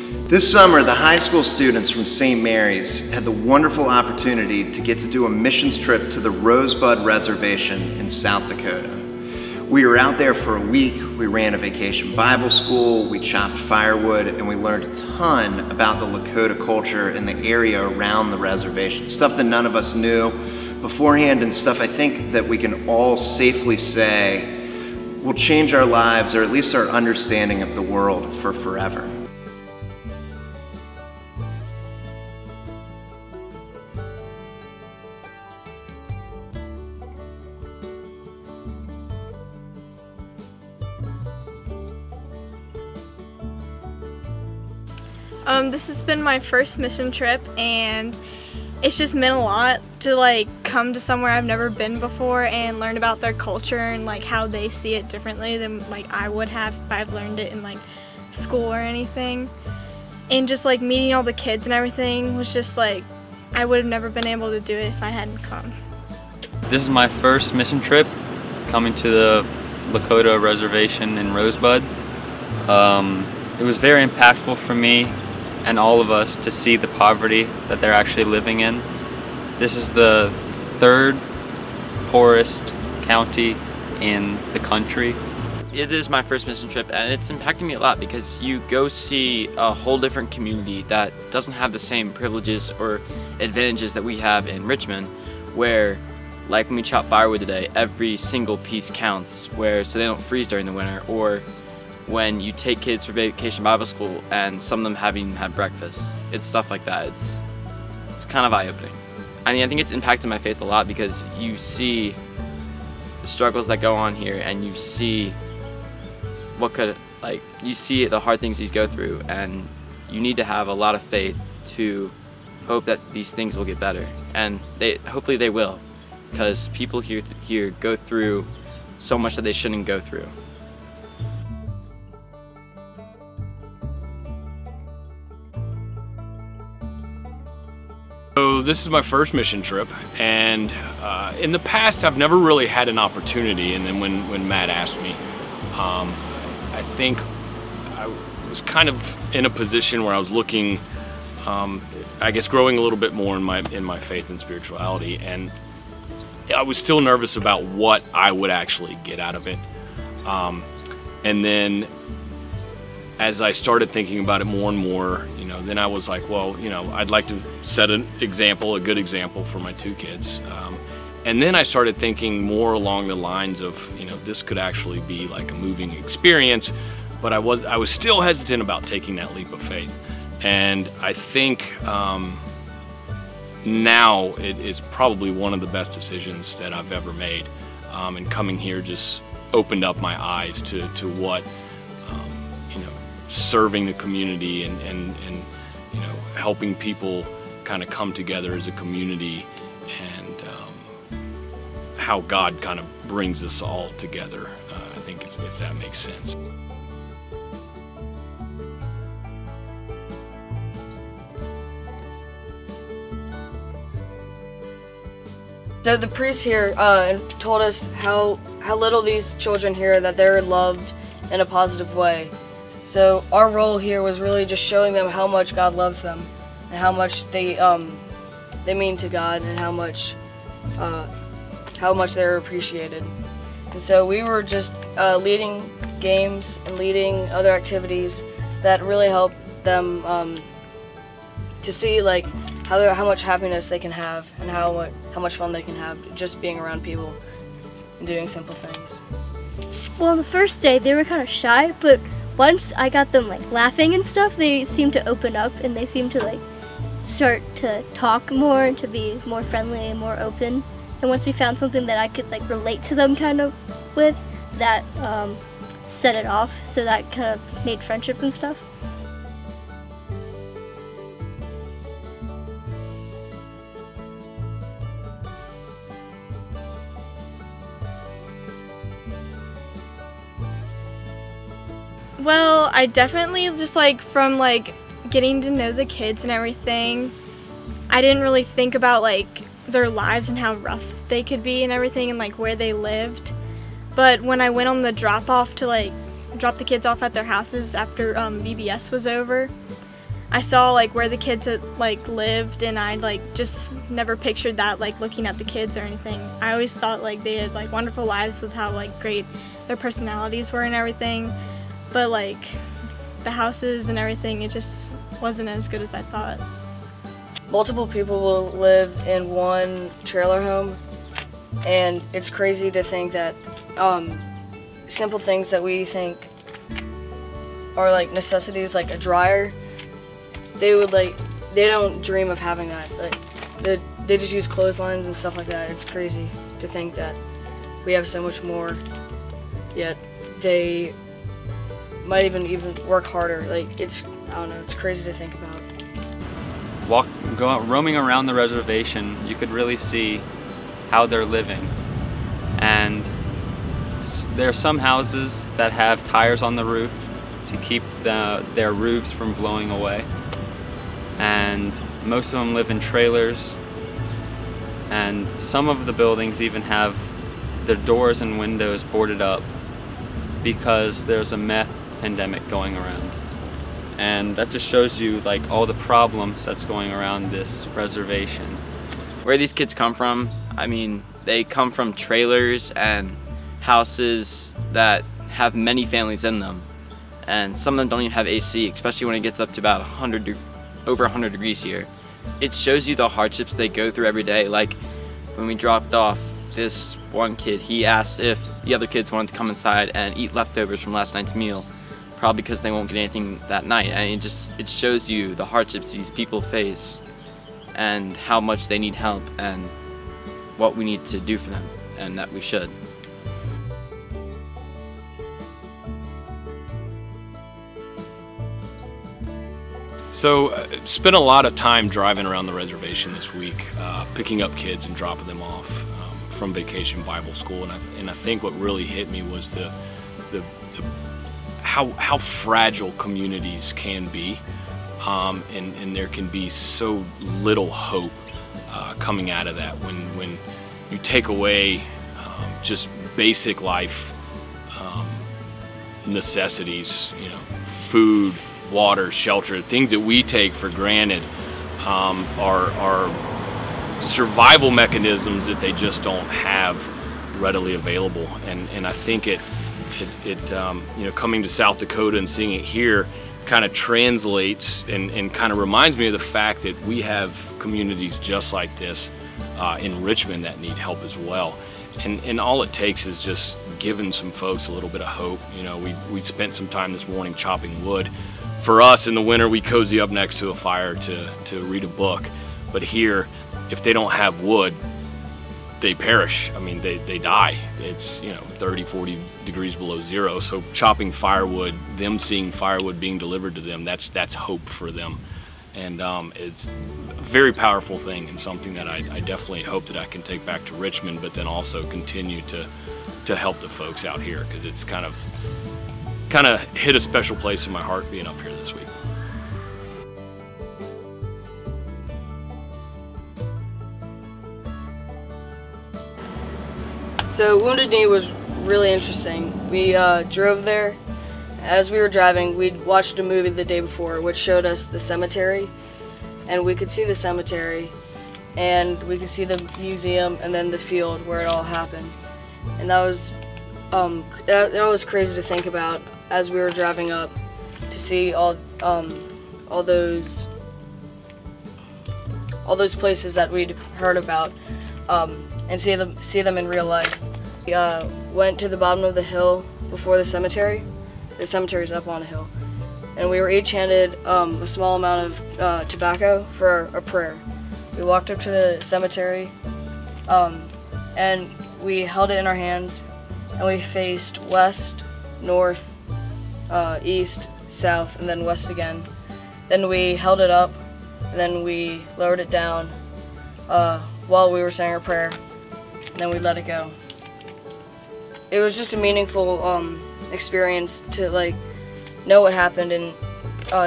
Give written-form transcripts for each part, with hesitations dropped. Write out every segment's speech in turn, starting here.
This summer, the high school students from St. Mary's had the wonderful opportunity to get to do a missions trip to the Rosebud Reservation in South Dakota. We were out there for a week. We ran a vacation Bible school, we chopped firewood, and we learned a ton about the Lakota culture and the area around the reservation. Stuff that none of us knew beforehand, and stuff I think that we can all safely say will change our lives, or at least our understanding of the world, for forever. This has been my first mission trip, and it's just meant a lot to come to somewhere I've never been before and learn about their culture and how they see it differently than I would have if I've learned it in school or anything. And just meeting all the kids and everything was just I would have never been able to do it if I hadn't come. This is my first mission trip, coming to the Lakota reservation in Rosebud. It was very impactful for me and all of us to see the poverty that they're actually living in. This is the third poorest county in the country. It is my first mission trip, and it's impacting me a lot because you go see a whole different community that doesn't have the same privileges or advantages that we have in Richmond, where when we chop firewood today, every single piece counts, so they don't freeze during the winter, or when you take kids for vacation Bible school and some of them haven't even had breakfast. It's stuff like that. It's kind of eye-opening. I mean, I think it's impacted my faith a lot because you see the struggles that go on here, and you see you see the hard things these go through, and you need to have a lot of faith to hope that these things will get better. And hopefully they will, because people here go through so much that they shouldn't go through. So this is my first mission trip, and in the past I've never really had an opportunity, and then when Matt asked me, I think I was kind of in a position where I was looking, I guess growing a little bit more in my faith and spirituality, and I was still nervous about what I would actually get out of it. And then as I started thinking about it more and more, then I was like, well, I'd like to set a good example for my two kids. And then I started thinking more along the lines of, this could actually be like a moving experience, but I was still hesitant about taking that leap of faith. And I think now it is probably one of the best decisions that I've ever made. And coming here just opened up my eyes to what serving the community and helping people kind of come together as a community, and how God kind of brings us all together, I think, if that makes sense. So the priest here told us how little these children here, that they're loved in a positive way. So our role here was really just showing them how much God loves them, and how much they mean to God, and how much they're appreciated. And so we were just leading games and leading other activities that really help them to see how much happiness they can have, and how much fun they can have just being around people and doing simple things. Well, the first day they were kind of shy, but once I got them laughing and stuff, they seemed to open up, and they seemed to start to talk more and to be more friendly and more open. And once we found something that I could relate to them kind of with, that set it off, so that kind of made friendships and stuff. Well, I definitely just from getting to know the kids and everything, I didn't really think about their lives and how rough they could be and everything, and where they lived. But when I went on the drop off to drop the kids off at their houses after VBS was over, I saw like where the kids had like lived, and I like just never pictured that like looking at the kids or anything. I always thought like they had like wonderful lives with how like great their personalities were and everything, but like the houses and everything, it just wasn't as good as I thought. Multiple people will live in one trailer home, and it's crazy to think that simple things that we think are like necessities, like a dryer, they don't dream of having that. Like they just use clotheslines and stuff like that. It's crazy to think that we have so much more, yet they might even work harder. Like I don't know, it's crazy to think about. Roaming around the reservation, you could really see how they're living. And there are some houses that have tires on the roof to keep their roofs from blowing away. And most of them live in trailers. And some of the buildings even have their doors and windows boarded up because there's a meth pandemic going around. And that just shows you like all the problems that's going around this reservation. Where these kids come from, I mean, they come from trailers and houses that have many families in them. And some of them don't even have AC, especially when it gets up to about over 100 degrees here. It shows you the hardships they go through every day. Like when we dropped off this one kid, he asked if the other kids wanted to come inside and eat leftovers from last night's meal, probably because they won't get anything that night. And it shows you the hardships these people face and how much they need help and what we need to do for them, and that we should. So spent a lot of time driving around the reservation this week, picking up kids and dropping them off from Vacation Bible School, and I think what really hit me was how fragile communities can be, and there can be so little hope coming out of that when you take away just basic life necessities, food, water, shelter, things that we take for granted are survival mechanisms that they just don't have readily available. And I think it coming to South Dakota and seeing it here kind of translates and kind of reminds me of the fact that we have communities just like this in Richmond that need help as well. And all it takes is just giving some folks a little bit of hope. We spent some time this morning chopping wood. For us in the winter, we cozy up next to a fire to read a book. But here, if they don't have wood, they perish. I mean, they die. It's 30, 40 degrees below zero. So chopping firewood, them seeing firewood being delivered to them, that's hope for them. And it's a very powerful thing, and something that I definitely hope that I can take back to Richmond, but then also continue to help the folks out here, because it's kind of hit a special place in my heart being up here this week. So Wounded Knee was really interesting. We drove there. As we were driving, we'd watched a movie the day before which showed us the cemetery, and we could see the cemetery, and we could see the museum, and then the field where it all happened. And that was crazy to think about as we were driving up, to see all those places that we'd heard about, and see them in real life. We went to the bottom of the hill before the cemetery. The cemetery's up on a hill, and we were each handed a small amount of tobacco for a prayer. We walked up to the cemetery, and we held it in our hands, and we faced west, north, east, south, and then west again. Then we held it up, and then we lowered it down while we were saying our prayer, and then we let it go. It was just a meaningful experience to know what happened and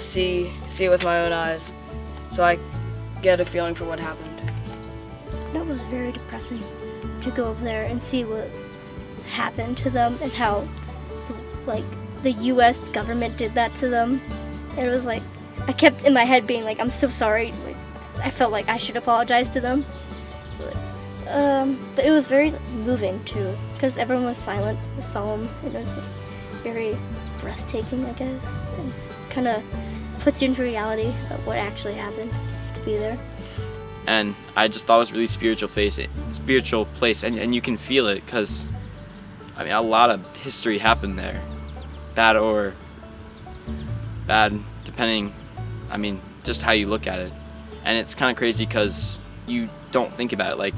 see it with my own eyes, so I get a feeling for what happened. That was very depressing to go over there and see what happened to them and how the U.S. government did that to them. It was I kept in my head being like, I'm so sorry. Like, I felt like I should apologize to them. But it was very moving too, because everyone was silent, it was solemn, it was very breathtaking, I guess, and kind of puts you into reality of what actually happened to be there. And I just thought it was a really spiritual place, and you can feel it, because I mean, a lot of history happened there, bad depending, I mean, just how you look at it. And it's kind of crazy because you don't think about it. Like,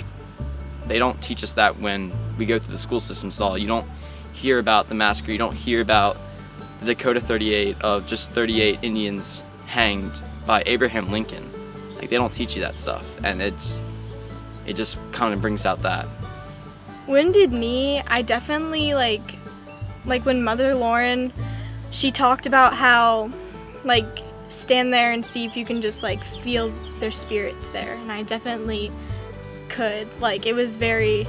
they don't teach us that when we go through the school systems at all. You don't hear about the massacre, you don't hear about the Dakota 38 of just 38 Indians hanged by Abraham Lincoln. Like, they don't teach you that stuff, and it just kind of brings out that. Wounded Knee, I definitely like when Mother Lauren, she talked about how, like, stand there and see if you can just like feel their spirits there, and I definitely could. Like, it was very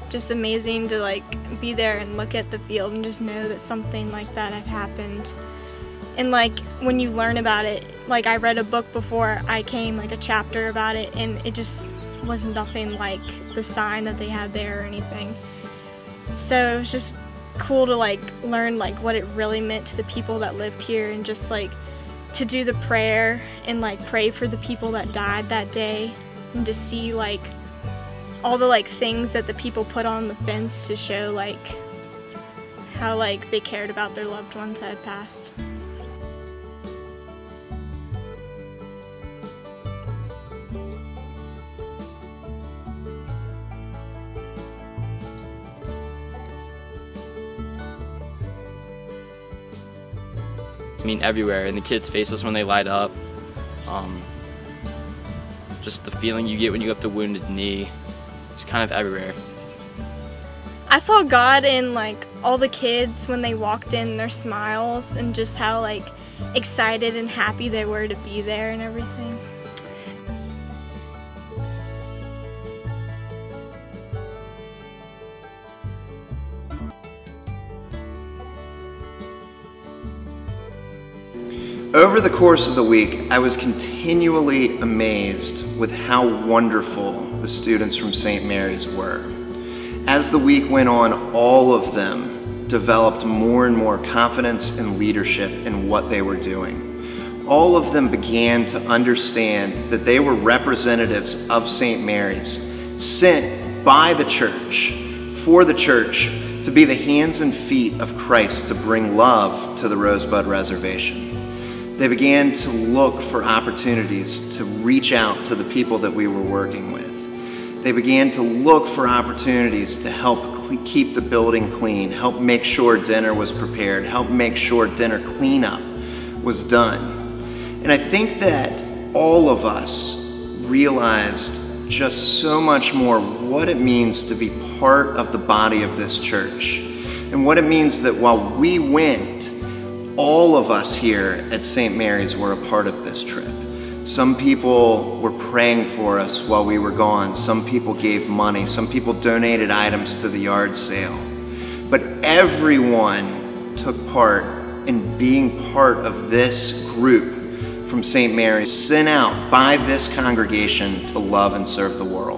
just amazing to like be there and look at the field and just know that something like that had happened. And like when you learn about it, like I read a book before I came, like a chapter about it, and it just was nothing like the sign that they had there or anything. So it was just cool to like learn like what it really meant to the people that lived here, and just like to do the prayer and like pray for the people that died that day, and to see like all the like things that the people put on the fence to show like how like they cared about their loved ones that had passed. I mean, everywhere, in the kids' faces when they light up. Just the feeling you get when you go up to Wounded Knee. It's kind of everywhere. I saw God in like all the kids when they walked in, their smiles, and just how like excited and happy they were to be there and everything. Over the course of the week, I was continually amazed with how wonderful the students from St. Mary's were. As the week went on, all of them developed more and more confidence and leadership in what they were doing. All of them began to understand that they were representatives of St. Mary's, sent by the church, for the church, to be the hands and feet of Christ to bring love to the Rosebud Reservation. They began to look for opportunities to reach out to the people that we were working with. They began to look for opportunities to help keep the building clean, help make sure dinner was prepared, help make sure dinner cleanup was done. And I think that all of us realized just so much more what it means to be part of the body of this church, and what it means that while we went, all of us here at St. Mary's were a part of this trip. Some people were praying for us while we were gone. Some people gave money. Some people donated items to the yard sale. But everyone took part in being part of this group from St. Mary's, sent out by this congregation to love and serve the world.